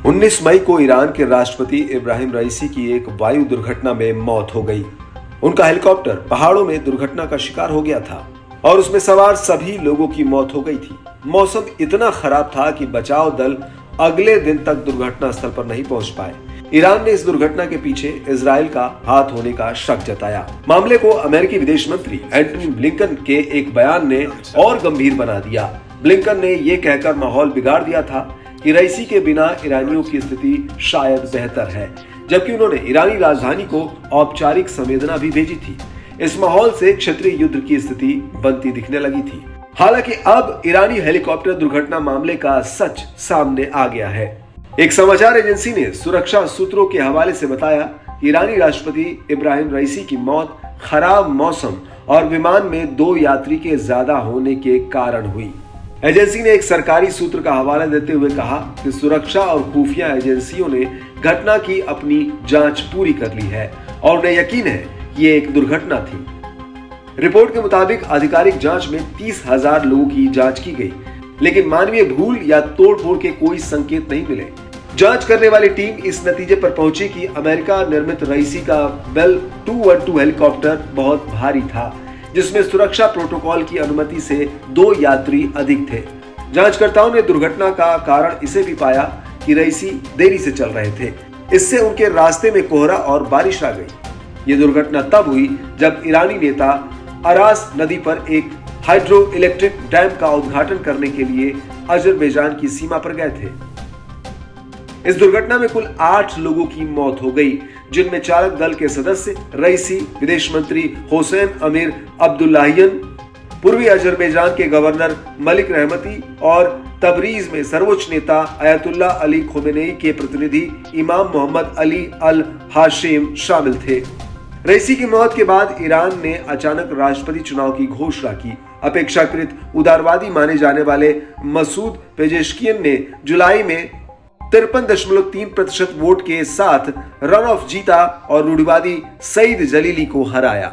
उन्नीस मई को ईरान के राष्ट्रपति इब्राहिम रईसी की एक वायु दुर्घटना में मौत हो गई। उनका हेलीकॉप्टर पहाड़ों में दुर्घटना का शिकार हो गया था और उसमें सवार सभी लोगों की मौत हो गई थी। मौसम इतना खराब था कि बचाव दल अगले दिन तक दुर्घटना स्थल पर नहीं पहुंच पाए। ईरान ने इस दुर्घटना के पीछे इजराइल का हाथ होने का शक जताया। मामले को अमेरिकी विदेश मंत्री एंटनी ब्लिंकन के एक बयान ने और गंभीर बना दिया। ब्लिंकन ने ये कहकर माहौल बिगाड़ दिया था कि रईसी के बिना ईरानियों की स्थिति शायद बेहतर है, जबकि उन्होंने ईरानी राजधानी को औपचारिक संवेदना भी भेजी थी। इस माहौल से क्षेत्रीय युद्ध की स्थिति बनती दिखने लगी थी। हालांकि अब ईरानी हेलीकॉप्टर दुर्घटना मामले का सच सामने आ गया है। एक समाचार एजेंसी ने सुरक्षा सूत्रों के हवाले से बताया कि ईरानी राष्ट्रपति इब्राहिम रईसी की मौत खराब मौसम और विमान में 2 यात्री के ज्यादा होने के कारण हुई। एजेंसी ने एक सरकारी सूत्र का हवाला देते हुए कहा कि सुरक्षा और खुफिया एजेंसियों ने घटना की अपनी जांच पूरी कर ली है और उन्हें यकीन है ये एक दुर्घटना थी। रिपोर्ट के मुताबिक आधिकारिक जांच में 30,000 लोगों की जांच की गई, लेकिन मानवीय भूल या तोड़फोड़ के कोई संकेत नहीं मिले। जांच करने वाली टीम इस नतीजे पर पहुंची कि अमेरिका निर्मित रईसी का बेल 212 हेलीकॉप्टर बहुत भारी था, जिसमें सुरक्षा प्रोटोकॉल की अनुमति से 2 यात्री अधिक थे। जांचकर्ताओं ने दुर्घटना का कारण इसे भी पाया कि रईसी देरी से चल रहे थे। इससे उनके रास्ते में कोहरा और बारिश आ गई। ये दुर्घटना तब हुई जब ईरानी नेता अरास नदी पर एक हाइड्रो इलेक्ट्रिक डैम का उद्घाटन करने के लिए अजरबैजान की सीमा पर गए थे। इस दुर्घटना में कुल 8 लोगों की मौत हो गई, जिनमें चालक दल के सदस्य रईसी, विदेश मंत्री हुसैन अमीर अब्दुल्लाहियन, पूर्वी अजरबैजान के गवर्नर मलिक रहमती और तबरीज में सर्वोच्च नेता अयतुल्ला अली खोमेनी के प्रतिनिधि इमाम मोहम्मद अली अल हाशिम शामिल थे। रईसी की मौत के बाद ईरान ने अचानक राष्ट्रपति चुनाव की घोषणा की। अपेक्षाकृत उदारवादी माने जाने वाले मसूद पेजेश्कियन ने जुलाई में 53.3% वोट के साथ रन ऑफ जीता और रूढ़िवादी सईद जलीली को हराया।